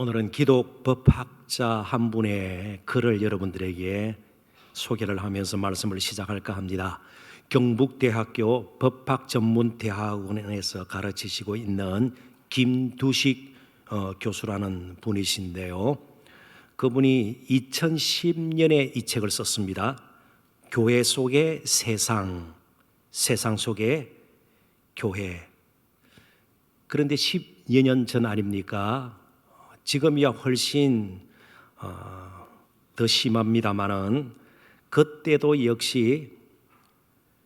오늘은 기독법학자 한 분의 글을 여러분들에게 소개를 하면서 말씀을 시작할까 합니다. 경북대학교 법학전문대학원에서 가르치시고 있는 김두식 교수라는 분이신데요. 그분이 2010년에 이 책을 썼습니다. 교회 속의 세상, 세상 속의 교회. 그런데 10여 년 전 아닙니까? 지금이야 훨씬 더 심합니다마는 그때도 역시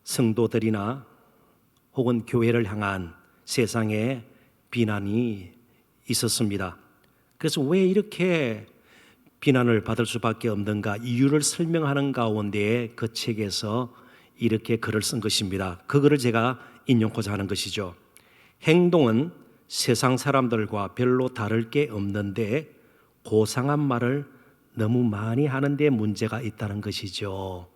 성도들이나 혹은 교회를 향한 세상의 비난이 있었습니다. 그래서 왜 이렇게 비난을 받을 수밖에 없는가 이유를 설명하는 가운데 그 책에서 이렇게 글을 쓴 것입니다. 그 글을 제가 인용하고자 하는 것이죠. 행동은 세상 사람들과 별로 다를 게 없는데 고상한 말을 너무 많이 하는데 문제가 있다는 것이죠.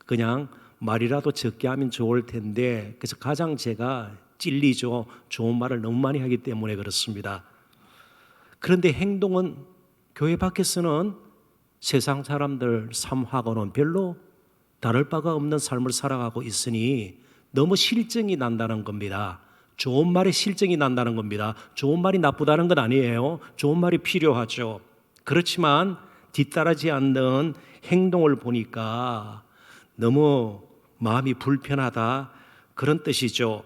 그냥 말이라도 적게 하면 좋을 텐데 그래서 가장 제가 찔리죠. 좋은 말을 너무 많이 하기 때문에 그렇습니다. 그런데 행동은 교회 밖에서는 세상 사람들 삶하고는 별로 다를 바가 없는 삶을 살아가고 있으니 너무 실증이 난다는 겁니다. 좋은 말에 실증이 난다는 겁니다. 좋은 말이 나쁘다는 건 아니에요. 좋은 말이 필요하죠. 그렇지만 뒤따르지 않는 행동을 보니까 너무 마음이 불편하다 그런 뜻이죠.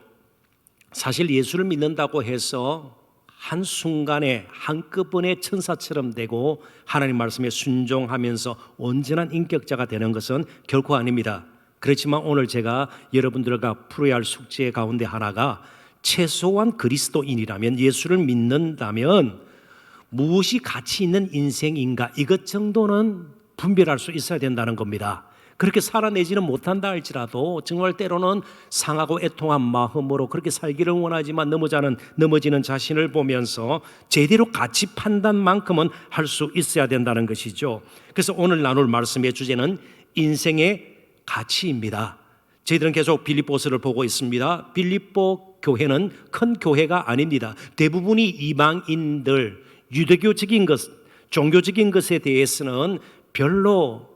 사실 예수를 믿는다고 해서 한순간에 한꺼번에 천사처럼 되고 하나님 말씀에 순종하면서 온전한 인격자가 되는 것은 결코 아닙니다. 그렇지만 오늘 제가 여러분들과 풀어야 할 숙제 가운데 하나가 최소한 그리스도인이라면 예수를 믿는다면 무엇이 가치 있는 인생인가 이것 정도는 분별할 수 있어야 된다는 겁니다. 그렇게 살아내지는 못한다 할지라도 정말 때로는 상하고 애통한 마음으로 그렇게 살기를 원하지만 넘어지는 자신을 보면서 제대로 가치 판단만큼은 할 수 있어야 된다는 것이죠. 그래서 오늘 나눌 말씀의 주제는 인생의 가치입니다. 저희들은 계속 빌립보서를 보고 있습니다. 빌립보 교회는 큰 교회가 아닙니다. 대부분이 이방인들, 유대교적인 것, 종교적인 것에 대해서는 별로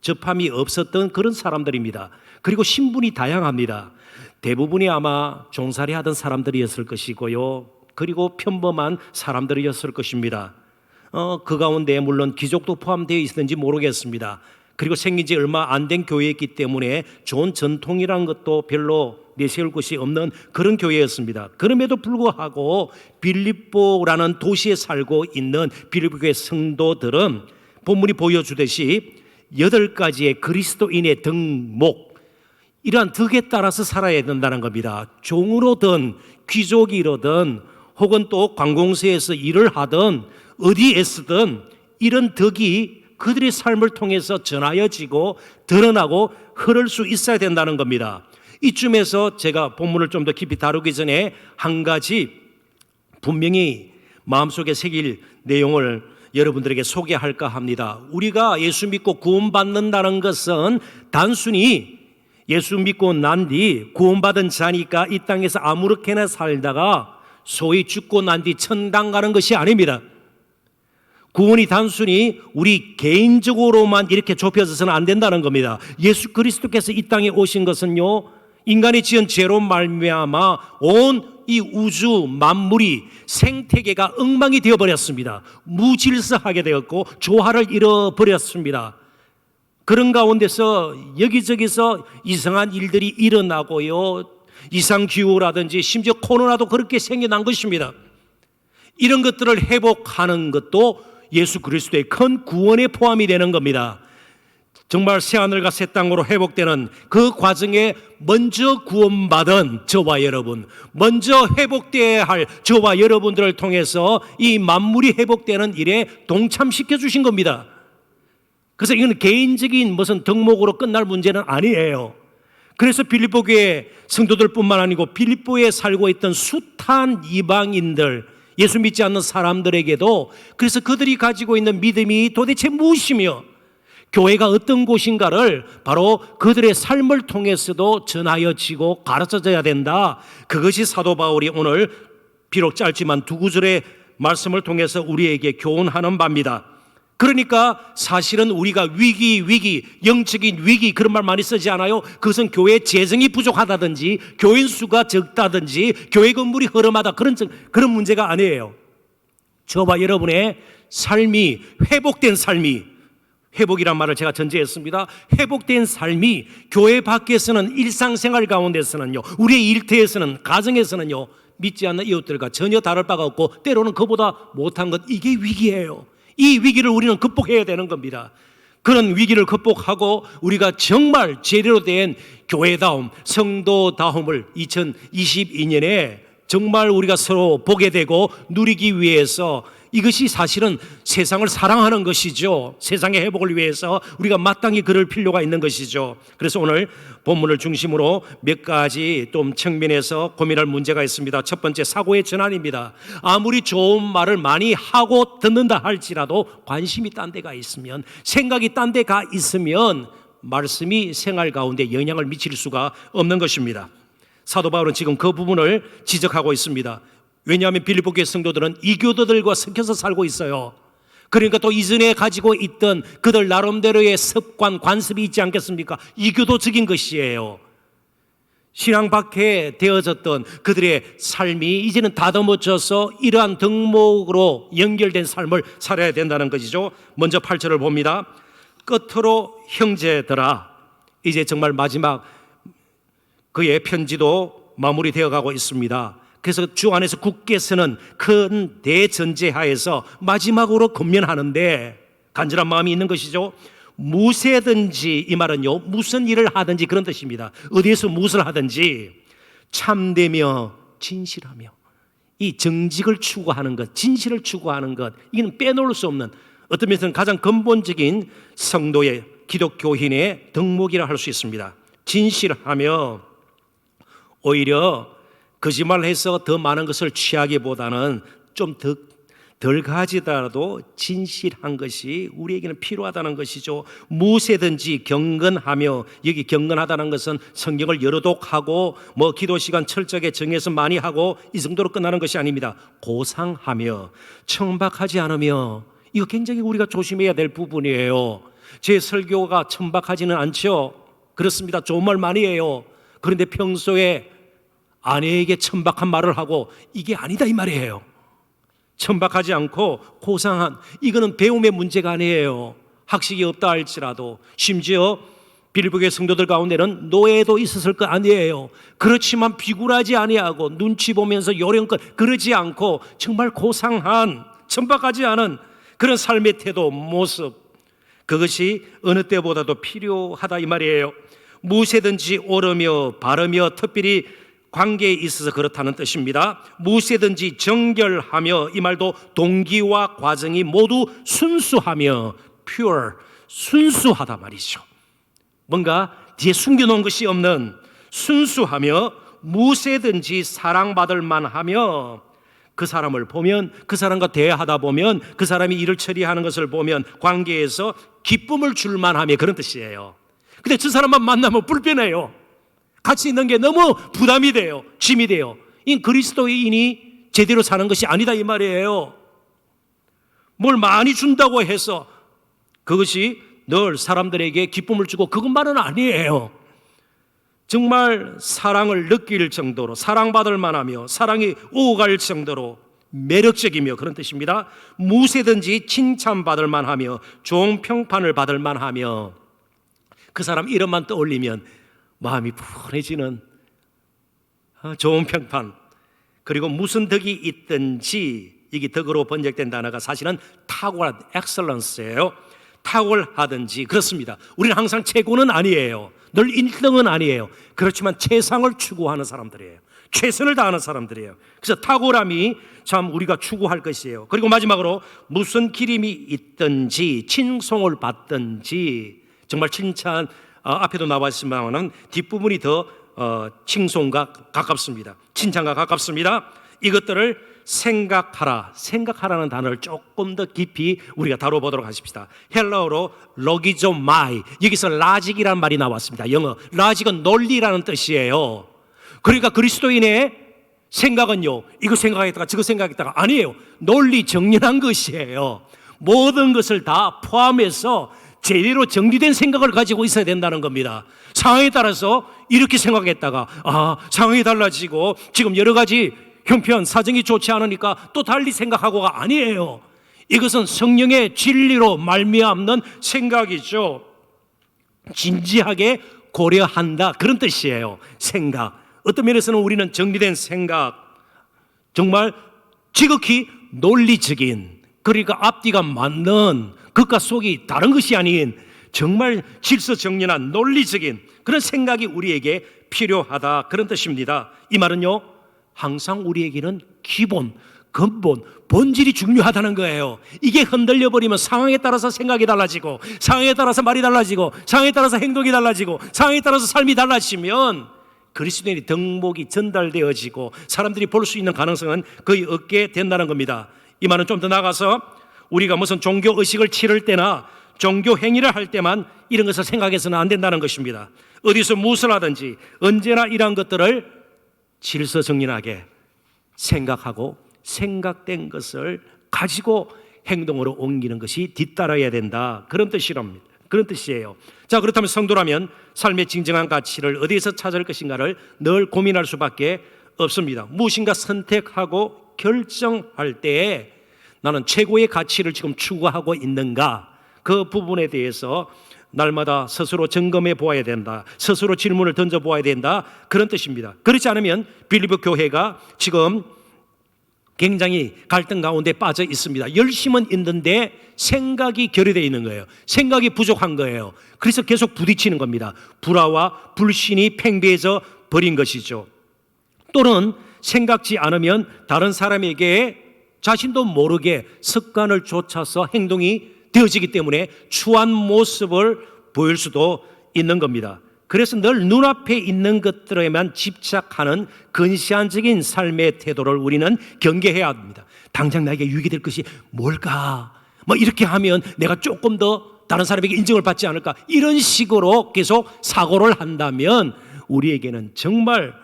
접함이 없었던 그런 사람들입니다. 그리고 신분이 다양합니다. 대부분이 아마 종살이 하던 사람들이었을 것이고요. 그리고 평범한 사람들이었을 것입니다. 그 가운데 물론 귀족도 포함되어 있었는지 모르겠습니다. 그리고 생긴 지 얼마 안 된 교회였기 때문에 좋은 전통이라는 것도 별로 내세울 것이 없는 그런 교회였습니다. 그럼에도 불구하고 빌립보라는 도시에 살고 있는 빌립보교회 성도들은 본문이 보여주듯이 8가지의 그리스도인의 덕목, 이러한 덕에 따라서 살아야 된다는 겁니다. 종으로든 귀족이로든 혹은 또 관공서에서 일을 하든 어디에서든 이런 덕이 그들의 삶을 통해서 전하여지고 드러나고 흐를 수 있어야 된다는 겁니다. 이쯤에서 제가 본문을 좀 더 깊이 다루기 전에 한 가지 분명히 마음속에 새길 내용을 여러분들에게 소개할까 합니다. 우리가 예수 믿고 구원받는다는 것은 단순히 예수 믿고 난 뒤 구원받은 자니까 이 땅에서 아무렇게나 살다가 소위 죽고 난 뒤 천당 가는 것이 아닙니다. 구원이 단순히 우리 개인적으로만 이렇게 좁혀져서는 안 된다는 겁니다. 예수 그리스도께서 이 땅에 오신 것은요, 인간이 지은 죄로 말미암아 온 이 우주 만물이 생태계가 엉망이 되어버렸습니다. 무질서하게 되었고 조화를 잃어버렸습니다. 그런 가운데서 여기저기서 이상한 일들이 일어나고요, 이상기후라든지 심지어 코로나도 그렇게 생겨난 것입니다. 이런 것들을 회복하는 것도 예수 그리스도의 큰 구원에 포함이 되는 겁니다. 정말 새하늘과 새 땅으로 회복되는 그 과정에 먼저 구원받은 저와 여러분, 먼저 회복되어야 할 저와 여러분들을 통해서 이 만물이 회복되는 일에 동참시켜 주신 겁니다. 그래서 이건 개인적인 무슨 덕목으로 끝날 문제는 아니에요. 그래서 빌립보 교회 성도들뿐만 아니고 빌립보에 살고 있던 숱한 이방인들, 예수 믿지 않는 사람들에게도 그래서 그들이 가지고 있는 믿음이 도대체 무엇이며 교회가 어떤 곳인가를 바로 그들의 삶을 통해서도 전하여지고 가르쳐져야 된다. 그것이 사도 바울이 오늘 비록 짧지만 두 구절의 말씀을 통해서 우리에게 교훈하는 바입니다. 그러니까 사실은 우리가 위기, 영적인 위기 그런 말 많이 쓰지 않아요? 그것은 교회 재정이 부족하다든지 교인 수가 적다든지 교회 건물이 허름하다 그런 문제가 아니에요. 저와 여러분의 삶이 회복된 삶이, 회복이란 말을 제가 전제했습니다. 회복된 삶이 교회 밖에서는 일상생활 가운데서는요, 우리의 일터에서는, 가정에서는요, 믿지 않는 이웃들과 전혀 다를 바가 없고 때로는 그보다 못한 것, 이게 위기예요. 이 위기를 우리는 극복해야 되는 겁니다. 그런 위기를 극복하고 우리가 정말 제대로 된 교회다움, 성도다움을 2022년에 정말 우리가 서로 보게 되고 누리기 위해서, 이것이 사실은 세상을 사랑하는 것이죠. 세상의 회복을 위해서 우리가 마땅히 그럴 필요가 있는 것이죠. 그래서 오늘 본문을 중심으로 몇 가지 좀 측면에서 고민할 문제가 있습니다. 첫 번째, 사고의 전환입니다. 아무리 좋은 말을 많이 하고 듣는다 할지라도 관심이 딴 데가 있으면, 생각이 딴 데가 있으면 말씀이 생활 가운데 영향을 미칠 수가 없는 것입니다. 사도 바울은 지금 그 부분을 지적하고 있습니다. 왜냐하면 빌립보 교회 성도들은 이교도들과 섞여서 살고 있어요. 그러니까 또 이전에 가지고 있던 그들 나름대로의 습관, 관습이 있지 않겠습니까? 이교도적인 것이에요. 신앙 밖에 되어졌던 그들의 삶이 이제는 다듬어져서 이러한 덕목으로 연결된 삶을 살아야 된다는 것이죠. 먼저 8절을 봅니다. 끝으로 형제들아, 이제 정말 마지막 그의 편지도 마무리되어 가고 있습니다. 그래서 주 안에서 굳게 서는 큰 대전제하에서 마지막으로 권면하는데 간절한 마음이 있는 것이죠. 무엇이든지, 이 말은요, 무슨 일을 하든지 그런 뜻입니다. 어디에서 무엇을 하든지 참되며 진실하며, 이 정직을 추구하는 것, 진실을 추구하는 것, 이는 빼놓을 수 없는, 어떤 면에서는 가장 근본적인 성도의, 기독교인의 덕목이라 할 수 있습니다. 진실하며, 오히려 거짓말해서 더 많은 것을 취하기보다는 좀 덜 가지더라도 진실한 것이 우리에게는 필요하다는 것이죠. 무엇이든지 경건하며, 여기 경건하다는 것은 성경을 여러 독하고 기도 시간 철저하게 정해서 많이 하고 이 정도로 끝나는 것이 아닙니다. 고상하며, 천박하지 않으며, 이거 굉장히 우리가 조심해야 될 부분이에요. 제 설교가 천박하지는 않죠. 그렇습니다. 좋은 말 많이 해요. 그런데 평소에 아내에게 천박한 말을 하고, 이게 아니다 이 말이에요. 천박하지 않고 고상한, 이거는 배움의 문제가 아니에요. 학식이 없다 할지라도, 심지어 빌립보 교회 성도들 가운데는 노예도 있었을 거 아니에요. 그렇지만 비굴하지 아니하고 눈치 보면서 요령껏 그러지 않고 정말 고상한, 천박하지 않은 그런 삶의 태도, 모습, 그것이 어느 때보다도 필요하다 이 말이에요. 무엇이든지 옳으며 바르며, 특별히 관계에 있어서 그렇다는 뜻입니다. 무엇이든지 정결하며, 이 말도 동기와 과정이 모두 순수하며, pure, 순수하다 말이죠. 뭔가 뒤에 숨겨놓은 것이 없는, 순수하며, 무엇이든지 사랑받을 만하며, 그 사람을 보면, 그 사람과 대화하다 보면, 그 사람이 일을 처리하는 것을 보면 관계에서 기쁨을 줄 만하며, 그런 뜻이에요. 근데 저 사람만 만나면 불편해요. 같이 있는 게 너무 부담이 돼요. 짐이 돼요. 이 그리스도인이 제대로 사는 것이 아니다 이 말이에요. 뭘 많이 준다고 해서 그것이 늘 사람들에게 기쁨을 주고, 그것만은 아니에요. 정말 사랑을 느낄 정도로, 사랑받을 만하며, 사랑이 오갈 정도로 매력적이며, 그런 뜻입니다. 무엇이든지 칭찬받을 만하며, 좋은 평판을 받을 만하며, 그 사람 이름만 떠올리면 마음이 푸근해지는 좋은 평판, 그리고 무슨 덕이 있든지, 이게 덕으로 번역된 단어가 사실은 탁월한, 엑셀런스예요. 탁월하든지, 그렇습니다. 우리는 항상 최고는 아니에요. 늘 1등은 아니에요. 그렇지만 최상을 추구하는 사람들이에요. 최선을 다하는 사람들이에요. 그래서 탁월함이 참 우리가 추구할 것이에요. 그리고 마지막으로 무슨 기림이 있든지, 칭송을 받든지, 정말 칭찬, 앞에도 나왔지만 뒷부분이 더 칭송과 가깝습니다. 칭찬과 가깝습니다. 이것들을 생각하라. 생각하라는 단어를 조금 더 깊이 우리가 다뤄보도록 하십시다. 헬라어로 로기조마이, 여기서 라직이라는 말이 나왔습니다. 영어 라직은 논리라는 뜻이에요. 그러니까 그리스도인의 생각은요, 이거 생각했다가 저거 생각했다가 아니에요. 논리 정연한 것이에요. 모든 것을 다 포함해서 제대로 정리된 생각을 가지고 있어야 된다는 겁니다. 상황에 따라서 이렇게 생각했다가 상황이 달라지고 지금 여러 가지 형편 사정이 좋지 않으니까 또 달리 생각하고가 아니에요. 이것은 성령의 진리로 말미암는 생각이죠. 진지하게 고려한다, 그런 뜻이에요. 생각. 어떤 면에서는 우리는 정리된 생각, 정말 지극히 논리적인, 그러니까 앞뒤가 맞는, 겉과 속이 다른 것이 아닌 정말 질서정연한 논리적인 그런 생각이 우리에게 필요하다, 그런 뜻입니다. 이 말은요, 항상 우리에게는 기본, 근본, 본질이 중요하다는 거예요. 이게 흔들려 버리면 상황에 따라서 생각이 달라지고, 상황에 따라서 말이 달라지고, 상황에 따라서 행동이 달라지고, 상황에 따라서 삶이 달라지면 그리스도인의 덕목이 전달되어지고 사람들이 볼 수 있는 가능성은 거의 없게 된다는 겁니다. 이 말은 좀 더 나가서 우리가 무슨 종교 의식을 치를 때나 종교 행위를 할 때만 이런 것을 생각해서는 안 된다는 것입니다. 어디서 무엇을 하든지 언제나 이러한 것들을 질서정연하게 생각하고 생각된 것을 가지고 행동으로 옮기는 것이 뒤따라야 된다, 그런 뜻이랍니다. 그런 뜻이에요. 자, 그렇다면 성도라면 삶의 진정한 가치를 어디에서 찾을 것인가를 늘 고민할 수밖에 없습니다. 무엇인가 선택하고 결정할 때에 나는 최고의 가치를 지금 추구하고 있는가, 그 부분에 대해서 날마다 스스로 점검해 보아야 된다, 스스로 질문을 던져 보아야 된다, 그런 뜻입니다. 그렇지 않으면 빌립보 교회가 지금 굉장히 갈등 가운데 빠져 있습니다. 열심은 있는데 생각이 결여되어 있는 거예요. 생각이 부족한 거예요. 그래서 계속 부딪히는 겁니다. 불화와 불신이 팽배해져 버린 것이죠. 또는 생각지 않으면 다른 사람에게 자신도 모르게 습관을 쫓아서 행동이 되어지기 때문에 추한 모습을 보일 수도 있는 겁니다. 그래서 늘 눈앞에 있는 것들에만 집착하는 근시안적인 삶의 태도를 우리는 경계해야 합니다. 당장 나에게 유익이 될 것이 뭘까? 이렇게 하면 내가 조금 더 다른 사람에게 인정을 받지 않을까? 이런 식으로 계속 사고를 한다면 우리에게는 정말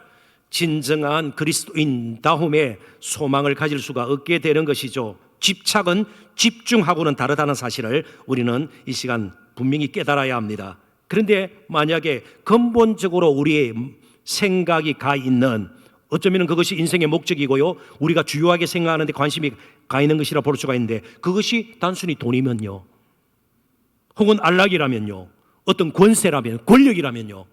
진정한 그리스도인다움의 소망을 가질 수가 없게 되는 것이죠. 집착은 집중하고는 다르다는 사실을 우리는 이 시간 분명히 깨달아야 합니다. 그런데 만약에 근본적으로 우리의 생각이 가 있는, 어쩌면 그것이 인생의 목적이고요, 우리가 주요하게 생각하는데 관심이 가 있는 것이라 볼 수가 있는데, 그것이 단순히 돈이면요, 혹은 안락이라면요, 어떤 권세라면, 권력이라면요,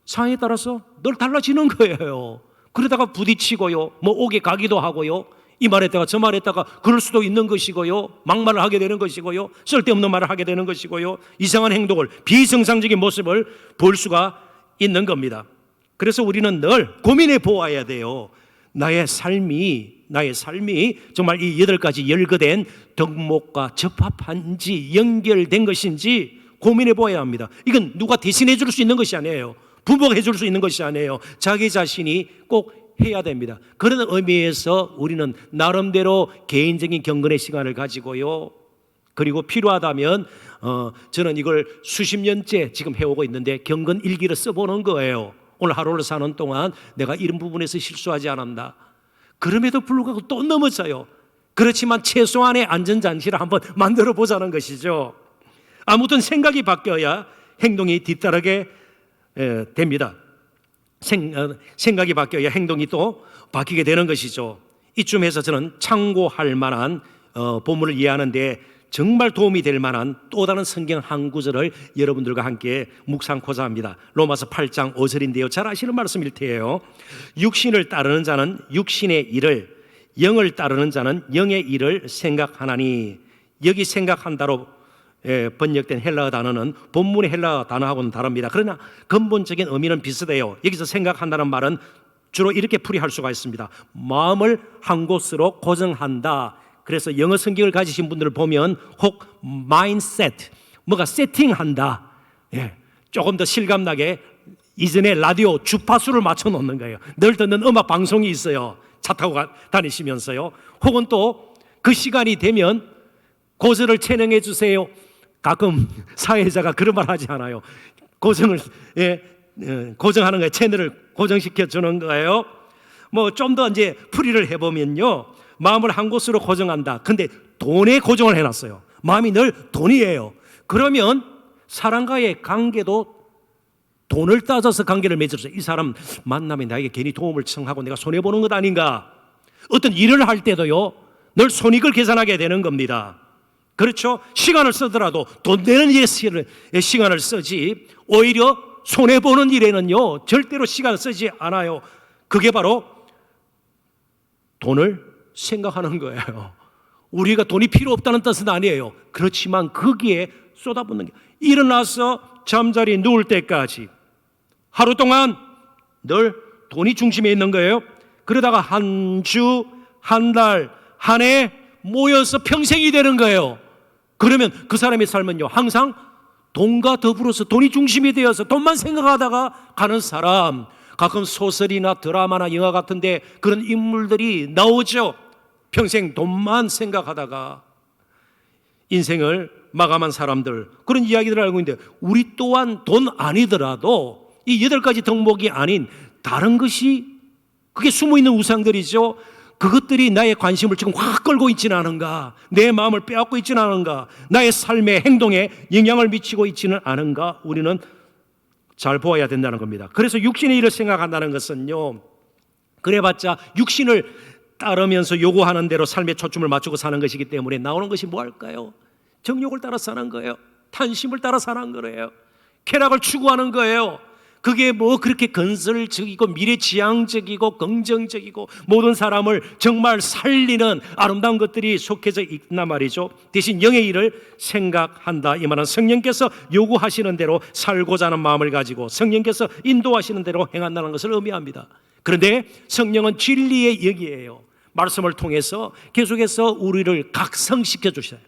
상황에 따라서 늘 달라지는 거예요. 그러다가 부딪히고요, 오게 가기도 하고요, 이 말했다가 저 말했다가 그럴 수도 있는 것이고요, 막말을 하게 되는 것이고요, 쓸데없는 말을 하게 되는 것이고요, 이상한 행동을, 비정상적인 모습을 볼 수가 있는 겁니다. 그래서 우리는 늘 고민해 보아야 돼요. 나의 삶이 정말 이 8가지 열거된 덕목과 접합한지 연결된 것인지 고민해 보아야 합니다. 이건 누가 대신해 줄 수 있는 것이 아니에요. 부모가 해줄 수 있는 것이 아니에요. 자기 자신이 꼭 해야 됩니다. 그런 의미에서 우리는 나름대로 개인적인 경건의 시간을 가지고요, 그리고 필요하다면 저는 이걸 수십 년째 지금 해오고 있는데 경건 일기를 써보는 거예요. 오늘 하루를 사는 동안 내가 이런 부분에서 실수하지 않았나, 그럼에도 불구하고 또 넘어져요. 그렇지만 최소한의 안전장치를 한번 만들어 보자는 것이죠. 아무튼 생각이 바뀌어야 행동이 뒤따르게 됩니다. 생각이 바뀌어야 행동이 또 바뀌게 되는 것이죠. 이쯤에서 저는 참고할 만한 본문을 이해하는 데 정말 도움이 될 만한 또 다른 성경 한 구절을 여러분들과 함께 묵상코자 합니다. 로마서 8장 5절인데요, 잘 아시는 말씀일 테예요. 육신을 따르는 자는 육신의 일을, 영을 따르는 자는 영의 일을 생각하나니. 여기 생각한다로 번역된 헬라어 단어는 본문의 헬라어 단어하고는 다릅니다. 그러나 근본적인 의미는 비슷해요. 여기서 생각한다는 말은 주로 이렇게 풀이할 수가 있습니다. 마음을 한 곳으로 고정한다. 그래서 영어 성경을 가지신 분들을 보면 혹 mindset, 뭐가 세팅한다, 조금 더 실감나게 이전에 라디오 주파수를 맞춰 놓는 거예요. 늘 듣는 음악 방송이 있어요. 차 타고 다니시면서요. 혹은 또 그 시간이 되면 고절을 채널해 주세요. 가끔 사회자가 그런 말 하지 않아요. 고정하는 거예요. 채널을 고정시켜 주는 거예요. 뭐 좀 더 이제 풀이를 해보면요, 마음을 한 곳으로 고정한다. 근데 돈에 고정을 해놨어요. 마음이 늘 돈이에요. 그러면 사람과의 관계도 돈을 따져서 관계를 맺었어요. 이 사람 만나면 나에게 괜히 도움을 청하고 내가 손해보는 것 아닌가. 어떤 일을 할 때도요, 늘 손익을 계산하게 되는 겁니다. 그렇죠? 시간을 쓰더라도 돈 되는 일에 시간을 쓰지, 오히려 손해보는 일에는요 절대로 시간을 쓰지 않아요. 그게 바로 돈을 생각하는 거예요. 우리가 돈이 필요 없다는 뜻은 아니에요. 그렇지만 거기에 쏟아붓는 게, 일어나서 잠자리에 누울 때까지 하루 동안 늘 돈이 중심에 있는 거예요. 그러다가 한 주, 한 달, 한 해 모여서 평생이 되는 거예요. 그러면 그 사람의 삶은요 항상 돈과 더불어서 돈이 중심이 되어서 돈만 생각하다가 가는 사람, 가끔 소설이나 드라마나 영화 같은데 그런 인물들이 나오죠. 평생 돈만 생각하다가 인생을 마감한 사람들, 그런 이야기들을 알고 있는데, 우리 또한 돈 아니더라도 이 8가지 덕목이 아닌 다른 것이, 그게 숨어있는 우상들이죠. 그것들이 나의 관심을 지금 확 끌고 있지는 않은가, 내 마음을 빼앗고 있지는 않은가, 나의 삶의 행동에 영향을 미치고 있지는 않은가, 우리는 잘 보아야 된다는 겁니다. 그래서 육신의 일을 생각한다는 것은요, 그래봤자 육신을 따르면서 요구하는 대로 삶의 초점을 맞추고 사는 것이기 때문에 나오는 것이 뭐 할까요? 정욕을 따라 사는 거예요. 탐심을 따라 사는 거예요. 쾌락을 추구하는 거예요. 그게 뭐 그렇게 건설적이고 미래지향적이고 긍정적이고 모든 사람을 정말 살리는 아름다운 것들이 속해져 있단 말이죠. 대신 영의 일을 생각한다, 이 말은 성령께서 요구하시는 대로 살고자 하는 마음을 가지고 성령께서 인도하시는 대로 행한다는 것을 의미합니다. 그런데 성령은 진리의 영이에요. 말씀을 통해서 계속해서 우리를 각성시켜 주셔요.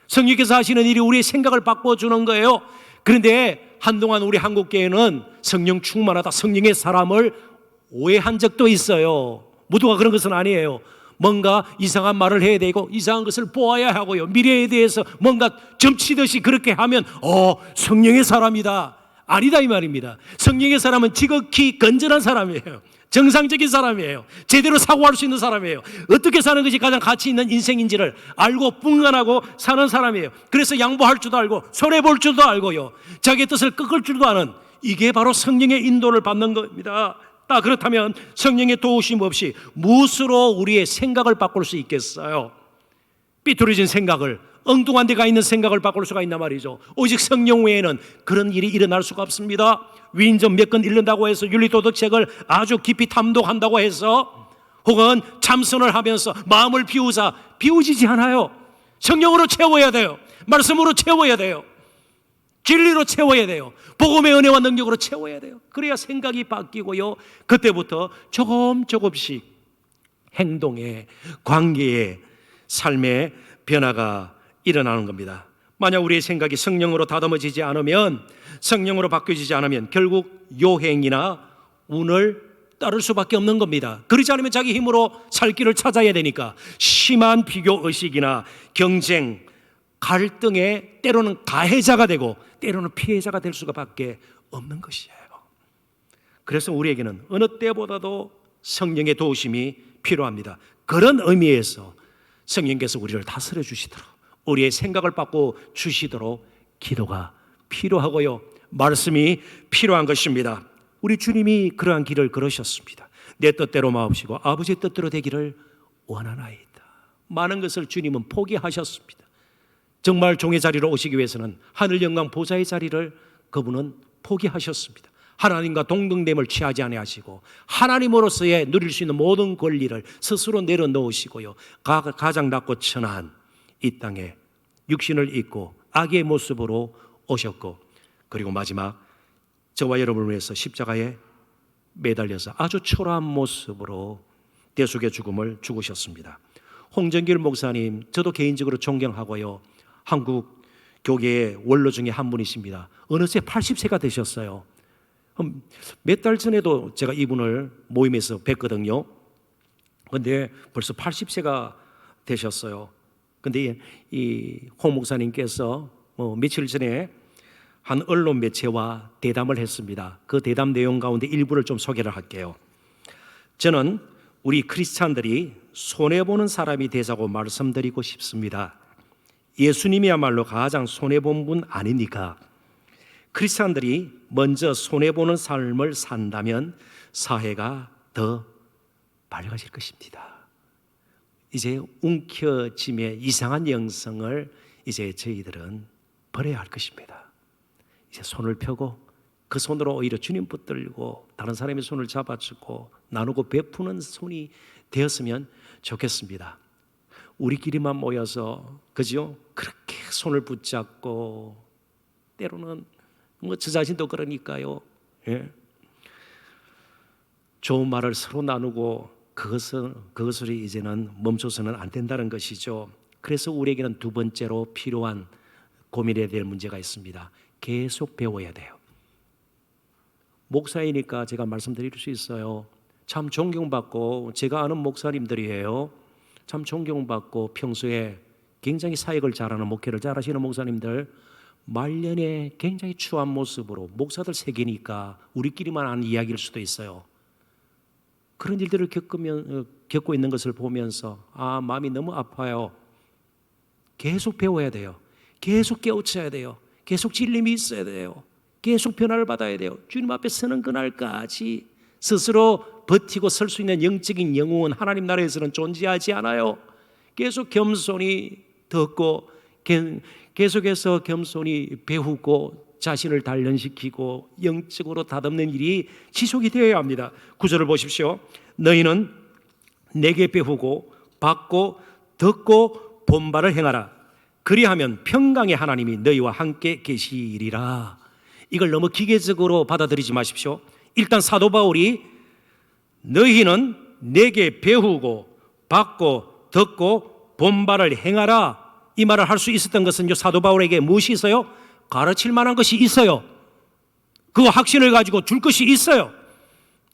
성령께서 하시는 일이 우리의 생각을 바꿔주는 거예요. 그런데 한동안 우리 한국교회는 성령 충만하다, 성령의 사람을 오해한 적도 있어요. 모두가 그런 것은 아니에요. 뭔가 이상한 말을 해야 되고 이상한 것을 보아야 하고요, 미래에 대해서 뭔가 점치듯이 그렇게 하면 성령의 사람이다. 아니다, 이 말입니다. 성령의 사람은 지극히 건전한 사람이에요. 정상적인 사람이에요. 제대로 사고할 수 있는 사람이에요. 어떻게 사는 것이 가장 가치 있는 인생인지를 알고 분간하고 사는 사람이에요. 그래서 양보할 줄도 알고 손해볼 줄도 알고요, 자기의 뜻을 꺾을 줄도 아는, 이게 바로 성령의 인도를 받는 겁니다. 그렇다면 성령의 도우심 없이 무엇으로 우리의 생각을 바꿀 수 있겠어요? 삐뚤어진 생각을, 엉뚱한 데 가 있는 생각을 바꿀 수가 있단 말이죠. 오직 성령 외에는 그런 일이 일어날 수가 없습니다. 위인전 몇 건 읽는다고 해서 윤리도덕책을 아주 깊이 탐독한다고 해서, 혹은 참선을 하면서 마음을 비우지지 않아요. 성령으로 채워야 돼요. 말씀으로 채워야 돼요. 진리로 채워야 돼요. 복음의 은혜와 능력으로 채워야 돼요. 그래야 생각이 바뀌고요, 그때부터 조금씩 행동에, 관계에, 삶의 변화가 일어나는 겁니다. 만약 우리의 생각이 성령으로 다듬어지지 않으면, 성령으로 바뀌어지지 않으면 결국 요행이나 운을 따를 수밖에 없는 겁니다. 그러지 않으면 자기 힘으로 살 길을 찾아야 되니까 심한 비교 의식이나 경쟁, 갈등에 때로는 가해자가 되고 때로는 피해자가 될 수밖에 없는 것이에요. 그래서 우리에게는 어느 때보다도 성령의 도우심이 필요합니다. 그런 의미에서 성령께서 우리를 다스려 주시도록, 우리의 생각을 바꿔 주시도록 기도가 필요하고요, 말씀이 필요한 것입니다. 우리 주님이 그러한 길을 걸으셨습니다. 내 뜻대로 마옵시고 아버지의 뜻대로 되기를 원하나이다. 많은 것을 주님은 포기하셨습니다. 정말 종의 자리로 오시기 위해서는 하늘 영광 보좌의 자리를 그분은 포기하셨습니다. 하나님과 동등됨을 취하지 아니하시고 하나님으로서의 누릴 수 있는 모든 권리를 스스로 내려놓으시고요, 가장 낮고 천한 이 땅에 육신을 입고 악의 모습으로 오셨고, 그리고 마지막 저와 여러분을 위해서 십자가에 매달려서 아주 초라한 모습으로 대속의 죽음을 죽으셨습니다. 홍정길 목사님, 저도 개인적으로 존경하고요, 한국 교계의 원로 중에 한 분이십니다. 어느새 80세가 되셨어요. 몇 달 전에도 제가 이분을 모임에서 뵀거든요. 그런데 벌써 80세가 되셨어요. 그런데 이 홍 목사님께서 며칠 전에 한 언론 매체와 대담을 했습니다. 그 대담 내용 가운데 일부를 좀 소개를 할게요. 저는 우리 크리스찬들이 손해보는 사람이 되자고 말씀드리고 싶습니다. 예수님이야말로 가장 손해본 분 아닙니까? 크리스찬들이 먼저 손해보는 삶을 산다면 사회가 더 밝아질 것입니다. 이제 움켜짐의 이상한 영성을 이제 저희들은 버려야 할 것입니다. 이제 손을 펴고 그 손으로 오히려 주님 붙들고 다른 사람의 손을 잡아주고 나누고 베푸는 손이 되었으면 좋겠습니다. 우리끼리만 모여서 그죠? 그렇게 손을 붙잡고 때로는 저 자신도 그러니까요. 예? 좋은 말을 서로 나누고 그것을 이제는 멈춰서는 안 된다는 것이죠. 그래서 우리에게는 두 번째로 필요한 고민해야 될 문제가 있습니다. 계속 배워야 돼요. 목사이니까 제가 말씀드릴 수 있어요. 참 존경받고 제가 아는 목사님들이에요. 참 존경받고 평소에 굉장히 사역을 잘하는 목회를 잘하시는 목사님들 말년에 굉장히 추한 모습으로 목사들 세계니까 우리끼리만 아는 이야기일 수도 있어요. 그런 일들을 겪고 있는 것을 보면서 마음이 너무 아파요. 계속 배워야 돼요. 계속 깨우쳐야 돼요. 계속 진림이 있어야 돼요. 계속 변화를 받아야 돼요. 주님 앞에 서는 그날까지 스스로 버티고 설 수 있는 영적인 영웅은 하나님 나라에서는 존재하지 않아요. 계속 겸손히 듣고 계속해서 겸손히 배우고 자신을 단련시키고 영적으로 다듬는 일이 지속이 되어야 합니다. 9절을 보십시오. 너희는 내게 배우고 받고 듣고 본바를 행하라. 그리하면 평강의 하나님이 너희와 함께 계시리라. 이걸 너무 기계적으로 받아들이지 마십시오. 일단 사도 바울이 너희는 내게 배우고 받고 듣고 본바를 행하라 이 말을 할 수 있었던 것은 사도 바울에게 무엇이 있어요? 가르칠 만한 것이 있어요. 그 확신을 가지고 줄 것이 있어요.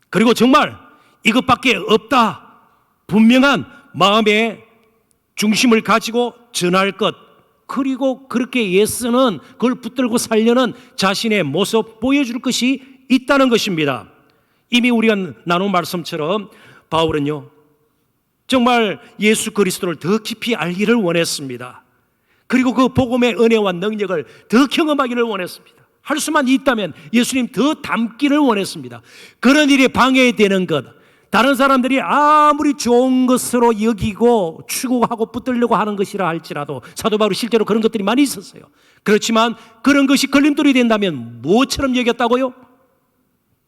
그리고 정말 이것밖에 없다 분명한 마음의 중심을 가지고 전할 것, 그리고 그렇게 예쓰는 그걸 붙들고 살려는 자신의 모습 보여줄 것이 있다는 것입니다. 이미 우리가 나눈 말씀처럼 바울은요 정말 예수 그리스도를 더 깊이 알기를 원했습니다. 그리고 그 복음의 은혜와 능력을 더 경험하기를 원했습니다. 할 수만 있다면 예수님 더 닮기를 원했습니다. 그런 일에 방해되는 것, 다른 사람들이 아무리 좋은 것으로 여기고 추구하고 붙들려고 하는 것이라 할지라도 사도 바울이 실제로 그런 것들이 많이 있었어요. 그렇지만 그런 것이 걸림돌이 된다면 무엇처럼 여겼다고요?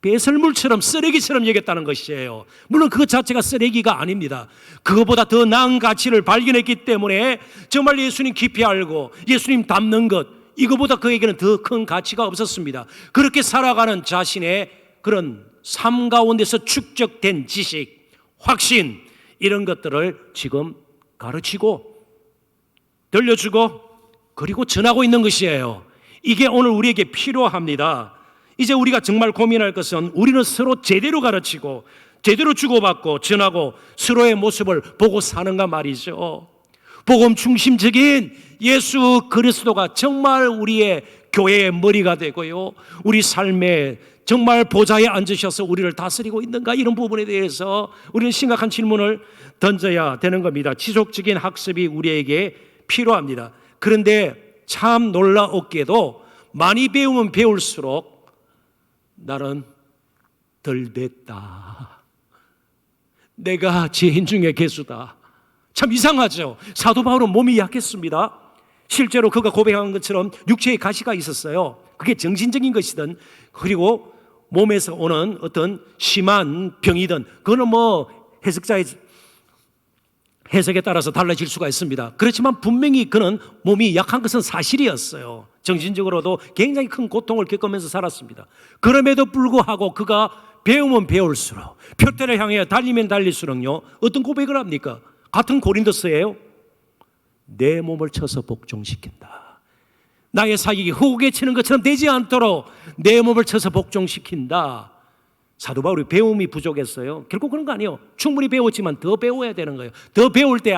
배설물처럼 쓰레기처럼 여겼다는 것이에요. 물론 그것 자체가 쓰레기가 아닙니다. 그것보다 더 나은 가치를 발견했기 때문에 정말 예수님 깊이 알고 예수님 닮는 것, 이거보다 그에게는 더 큰 가치가 없었습니다. 그렇게 살아가는 자신의 그런 삶 가운데서 축적된 지식, 확신, 이런 것들을 지금 가르치고 들려주고 그리고 전하고 있는 것이에요. 이게 오늘 우리에게 필요합니다. 이제 우리가 정말 고민할 것은 우리는 서로 제대로 가르치고 제대로 주고받고 전하고 서로의 모습을 보고 사는가 말이죠. 복음 중심적인 예수 그리스도가 정말 우리의 교회의 머리가 되고요, 우리 삶에 정말 보좌에 앉으셔서 우리를 다스리고 있는가, 이런 부분에 대해서 우리는 심각한 질문을 던져야 되는 겁니다. 지속적인 학습이 우리에게 필요합니다. 그런데 참 놀라웠게도 많이 배우면 배울수록 나는 덜 됐다, 내가 죄인 중에 괴수다. 참 이상하죠. 사도 바울은 몸이 약했습니다. 실제로 그가 고백한 것처럼 육체에 가시가 있었어요. 그게 정신적인 것이든 그리고 몸에서 오는 어떤 심한 병이든 그거는 해석자의 해석에 따라서 달라질 수가 있습니다. 그렇지만 분명히 그는 몸이 약한 것은 사실이었어요. 정신적으로도 굉장히 큰 고통을 겪으면서 살았습니다. 그럼에도 불구하고 그가 배우면 배울수록, 표대를 향해 달리면 달릴수록요, 어떤 고백을 합니까? 같은 고린도서예요. 내 몸을 쳐서 복종시킨다. 나의 사역이 흙에 치는 것처럼 되지 않도록 내 몸을 쳐서 복종시킨다. 사도 바울이 배움이 부족했어요. 결국 그런 거 아니에요. 충분히 배웠지만 더 배워야 되는 거예요. 더 배울 때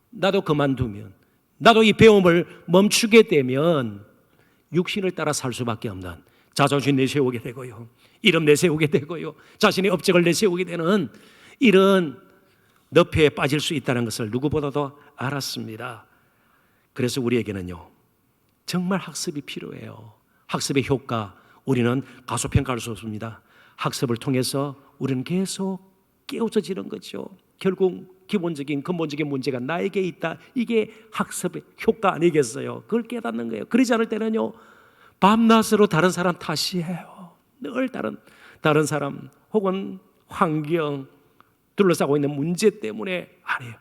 나도 그만두면, 나도 이 배움을 멈추게 되면 육신을 따라 살 수밖에 없는, 자존심 내세우게 되고요, 이름 내세우게 되고요, 자신의 업적을 내세우게 되는 이런 늪에 빠질 수 있다는 것을 누구보다도 알았습니다. 그래서 우리에게는요, 정말 학습이 필요해요. 학습의 효과, 우리는 가소평가할 수 없습니다. 학습을 통해서 우리는 계속 깨우쳐지는 거죠. 결국 기본적인 근본적인 문제가 나에게 있다. 이게 학습의 효과 아니겠어요? 그걸 깨닫는 거예요. 그러지 않을 때는요, 밤낮으로 다른 사람 탓이에요. 늘 다른 사람 혹은 환경, 둘러싸고 있는 문제 때문에 아니에요.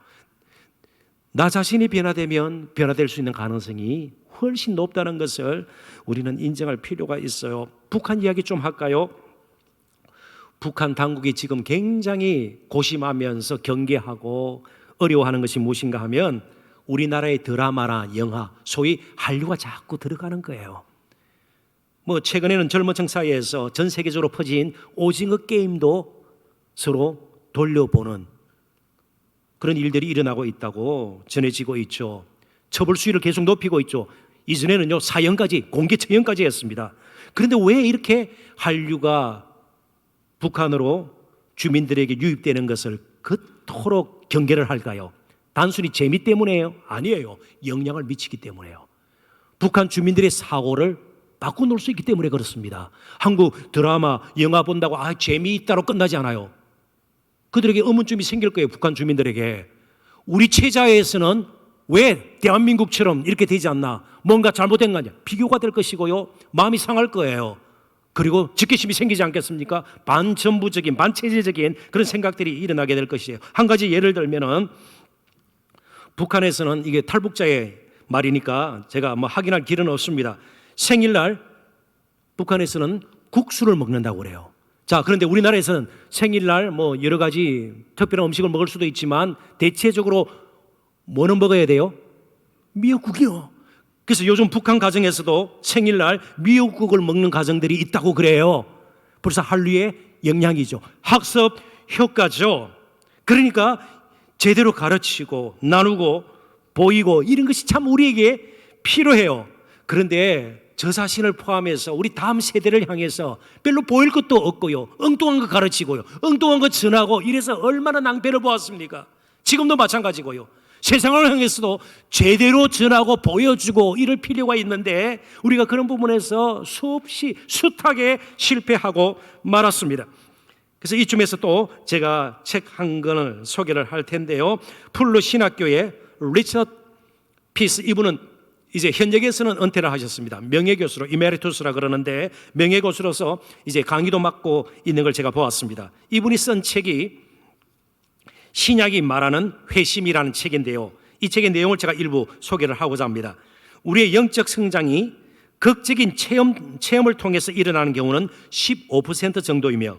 나 자신이 변화되면 변화될 수 있는 가능성이 훨씬 높다는 것을 우리는 인정할 필요가 있어요. 북한 이야기 좀 할까요? 북한 당국이 지금 굉장히 고심하면서 경계하고 어려워하는 것이 무엇인가 하면 우리나라의 드라마나 영화, 소위 한류가 자꾸 들어가는 거예요. 최근에는 젊은 층 사이에서 전 세계적으로 퍼진 오징어 게임도 서로 돌려보는 그런 일들이 일어나고 있다고 전해지고 있죠. 처벌 수위를 계속 높이고 있죠. 이전에는요, 사형까지, 공개 처형까지 했습니다. 그런데 왜 이렇게 한류가 북한으로 주민들에게 유입되는 것을 그토록 경계를 할까요? 단순히 재미 때문이에요? 아니에요. 영향을 미치기 때문에요. 북한 주민들의 사고를 바꿔놓을 수 있기 때문에 그렇습니다. 한국 드라마, 영화 본다고 재미있다로 끝나지 않아요. 그들에게 의문점이 생길 거예요. 북한 주민들에게. 우리 체자에서는 왜 대한민국처럼 이렇게 되지 않나? 뭔가 잘못된 거 아니야? 비교가 될 것이고요, 마음이 상할 거예요. 그리고 직계심이 생기지 않겠습니까? 반전부적인, 반체제적인 그런 생각들이 일어나게 될 것이에요. 한 가지 예를 들면은 북한에서는 이게 탈북자의 말이니까 제가 확인할 길은 없습니다. 생일날 북한에서는 국수를 먹는다고 그래요. 자, 그런데 우리나라에서는 생일날 여러 가지 특별한 음식을 먹을 수도 있지만 대체적으로 뭐는 먹어야 돼요? 미역국이요. 그래서 요즘 북한 가정에서도 생일날 미역국을 먹는 가정들이 있다고 그래요. 벌써 한류의 영향이죠. 학습 효과죠. 그러니까 제대로 가르치고 나누고 보이고 이런 것이 참 우리에게 필요해요. 그런데 저 자신을 포함해서 우리 다음 세대를 향해서 별로 보일 것도 없고요, 엉뚱한 거 가르치고요, 엉뚱한 거 전하고 이래서 얼마나 낭패를 보았습니까? 지금도 마찬가지고요. 세상을 향해서도 제대로 전하고 보여주고 이럴 필요가 있는데 우리가 그런 부분에서 수없이 숱하게 실패하고 말았습니다. 그래서 이쯤에서 또 제가 책 한 권을 소개를 할 텐데요. 풀로 신학교의 리처드 피스, 이분은 이제 현역에서는 은퇴를 하셨습니다. 명예교수로, 이메리투스라 그러는데 명예교수로서 이제 강의도 맡고 있는 걸 제가 보았습니다. 이분이 쓴 책이 신약이 말하는 회심이라는 책인데요, 이 책의 내용을 제가 일부 소개를 하고자 합니다. 우리의 영적 성장이 극적인 체험을 통해서 일어나는 경우는 15% 정도이며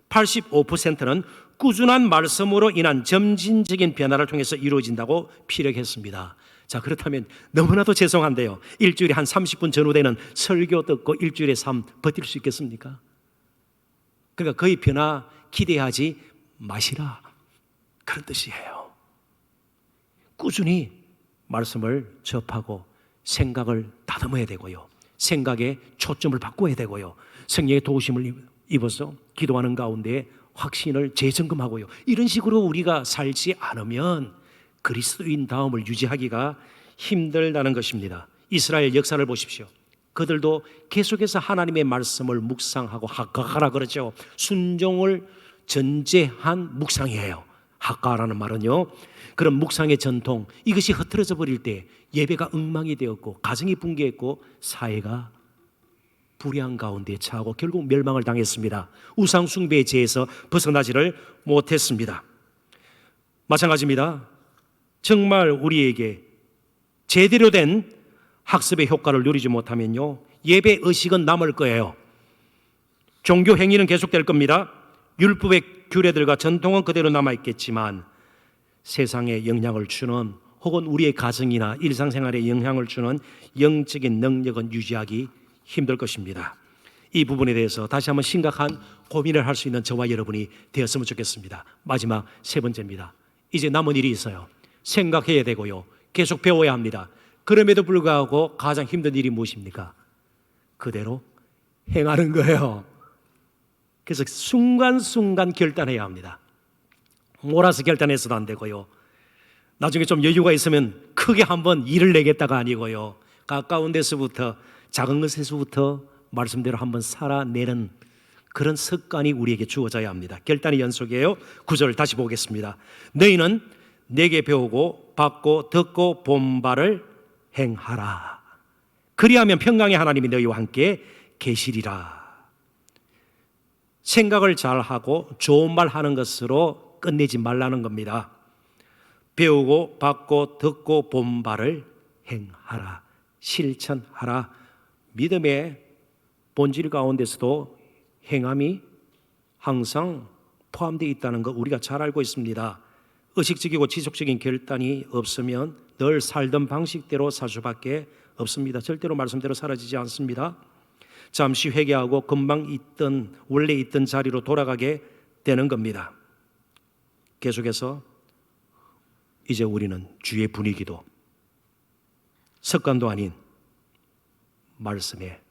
85%는 꾸준한 말씀으로 인한 점진적인 변화를 통해서 이루어진다고 피력했습니다. 자, 그렇다면 너무나도 죄송한데요, 일주일에 한 30분 전후되는 설교 듣고 일주일에 삶 버틸 수 있겠습니까? 그러니까 거의 변화 기대하지 마시라, 그런 뜻이에요. 꾸준히 말씀을 접하고 생각을 다듬어야 되고요, 생각에 초점을 바꿔야 되고요, 성령의 도우심을 입어서 기도하는 가운데 확신을 재점검하고요, 이런 식으로 우리가 살지 않으면 그리스도인 다움을 유지하기가 힘들다는 것입니다. 이스라엘 역사를 보십시오. 그들도 계속해서 하나님의 말씀을 묵상하고 학가하라 그러죠. 순종을 전제한 묵상이에요. 학가라는 말은요, 그런 묵상의 전통, 이것이 흐트러져 버릴 때 예배가 엉망이 되었고 가정이 붕괴했고 사회가 불의한 가운데 처하고 결국 멸망을 당했습니다. 우상 숭배의 죄에서 벗어나지를 못했습니다. 마찬가지입니다. 정말 우리에게 제대로 된 학습의 효과를 누리지 못하면요, 예배 의식은 남을 거예요. 종교 행위는 계속될 겁니다. 율법의 규례들과 전통은 그대로 남아있겠지만 세상에 영향을 주는, 혹은 우리의 가정이나 일상생활에 영향을 주는 영적인 능력은 유지하기 힘들 것입니다. 이 부분에 대해서 다시 한번 심각한 고민을 할 수 있는 저와 여러분이 되었으면 좋겠습니다. 마지막 세 번째입니다. 이제 남은 일이 있어요. 생각해야 되고요, 계속 배워야 합니다. 그럼에도 불구하고 가장 힘든 일이 무엇입니까? 그대로 행하는 거예요. 그래서 순간순간 결단해야 합니다. 몰아서 결단해서도 안 되고요. 나중에 좀 여유가 있으면 크게 한번 일을 내겠다가 아니고요. 가까운 데서부터, 작은 것에서부터 말씀대로 한번 살아내는 그런 습관이 우리에게 주어져야 합니다. 결단의 연속이에요. 9절 다시 보겠습니다. 너희는 내게 배우고 받고 듣고 본 바를 행하라. 그리하면 평강의 하나님이 너희와 함께 계시리라. 생각을 잘하고 좋은 말 하는 것으로 끝내지 말라는 겁니다. 배우고 받고 듣고 본 바를 행하라. 실천하라. 믿음의 본질 가운데서도 행함이 항상 포함되어 있다는 거 우리가 잘 알고 있습니다. 의식적이고 지속적인 결단이 없으면 늘 살던 방식대로 살 수밖에 없습니다. 절대로 말씀대로 사라지지 않습니다. 잠시 회개하고 금방 원래 있던 자리로 돌아가게 되는 겁니다. 계속해서 이제 우리는 주의 분위기도 습관도 아닌 말씀에,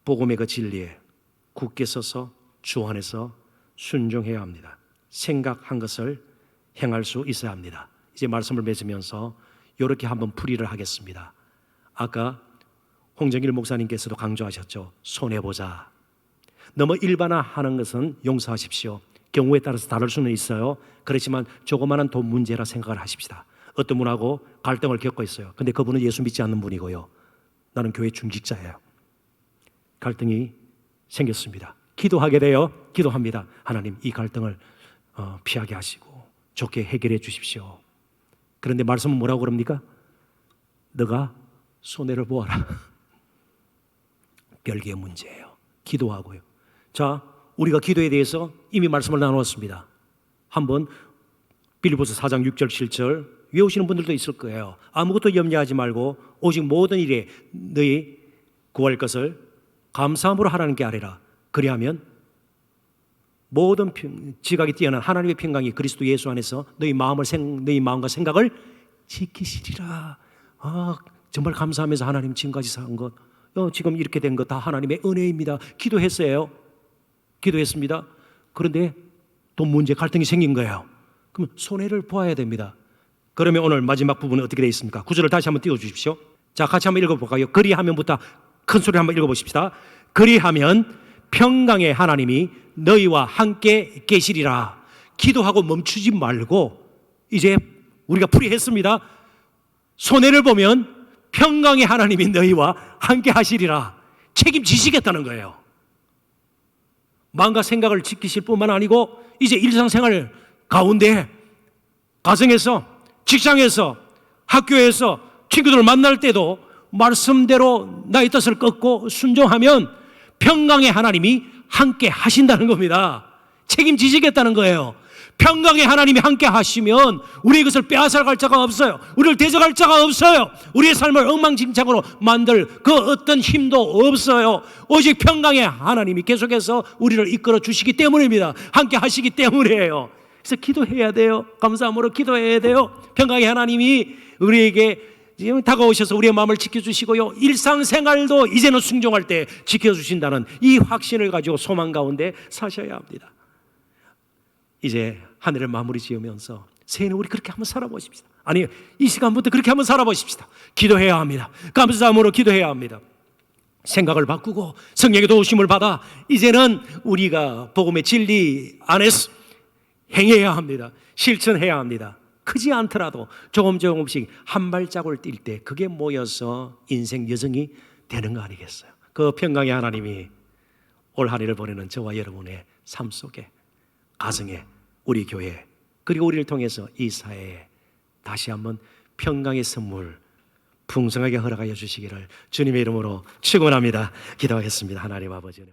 복음의 그 진리에 굳게 서서 주 안에서 순종해야 합니다. 생각한 것을 행할 수 있어야 합니다. 이제 말씀을 맺으면서 이렇게 한번 풀이를 하겠습니다. 아까 홍정일 목사님께서도 강조하셨죠. 손해보자. 너무 일반화하는 것은 용서하십시오. 경우에 따라서 다를 수는 있어요. 그렇지만 조그마한 돈 문제라 생각을 하십시다. 어떤 분하고 갈등을 겪고 있어요. 근데 그분은 예수 믿지 않는 분이고요. 나는 교회 중직자예요. 갈등이 생겼습니다. 기도하게 돼요. 기도합니다. 하나님, 이 갈등을 피하게 하시고 좋게 해결해 주십시오. 그런데 말씀은 뭐라고 그럽니까? 너가 손해를 보아라. 별개의 문제예요. 기도하고요. 자, 우리가 기도에 대해서 이미 말씀을 나누었습니다. 한번 빌립보서 4장 6절 7절 외우시는 분들도 있을 거예요. 아무것도 염려하지 말고 오직 모든 일에 너희 구할 것을 감사함으로 하나님께 아뢰라. 그리하면 모든 지각이 뛰어난 하나님의 평강이 그리스도 예수 안에서 너희 마음과 생각을 지키시리라. 정말 감사하면서 하나님 지금까지 산 것, 지금 이렇게 된 것 다 하나님의 은혜입니다. 기도했어요. 기도했습니다. 그런데 또 문제, 갈등이 생긴 거예요. 그럼 손해를 보아야 됩니다. 그러면 오늘 마지막 부분은 어떻게 되어 있습니까? 9절을 다시 한번 띄워주십시오. 자, 같이 한번 읽어볼까요? 그리하면부터 큰 소리 한번 읽어보십시다. 그리하면 평강의 하나님이 너희와 함께 계시리라. 기도하고 멈추지 말고 이제 우리가 풀이했습니다. 손해를 보면 평강의 하나님이 너희와 함께 하시리라. 책임지시겠다는 거예요. 마음과 생각을 지키실 뿐만 아니고 이제 일상생활 가운데 가정에서, 직장에서, 학교에서 친구들을 만날 때도 말씀대로 나의 뜻을 꺾고 순종하면 평강의 하나님이 함께 하신다는 겁니다. 책임지시겠다는 거예요. 평강의 하나님이 함께 하시면 우리의 것을 빼앗아갈 자가 없어요. 우리를 대적할 자가 없어요. 우리의 삶을 엉망진창으로 만들 그 어떤 힘도 없어요. 오직 평강의 하나님이 계속해서 우리를 이끌어 주시기 때문입니다. 함께 하시기 때문이에요. 그래서 기도해야 돼요. 감사함으로 기도해야 돼요. 평강의 하나님이 우리에게 다가오셔서 우리의 마음을 지켜주시고요. 일상생활도 이제는 순종할 때 지켜주신다는 이 확신을 가지고 소망 가운데 사셔야 합니다. 이제 한 해를 마무리 지으면서 새해는 우리 그렇게 한번 살아보십시다. 아니, 이 시간부터 그렇게 한번 살아보십시다. 기도해야 합니다. 감사함으로 기도해야 합니다. 생각을 바꾸고 성령의 도우심을 받아 이제는 우리가 복음의 진리 안에서 행해야 합니다. 실천해야 합니다. 크지 않더라도 조금씩 한 발자국을 뛸 때 그게 모여서 인생 여정이 되는 거 아니겠어요? 그 평강의 하나님이 올 한 해를 보내는 저와 여러분의 삶 속에, 가정에, 우리 교회, 그리고 우리를 통해서 이 사회에 다시 한번 평강의 선물 풍성하게 허락하여 주시기를 주님의 이름으로 축원합니다. 기도하겠습니다. 하나님 아버지.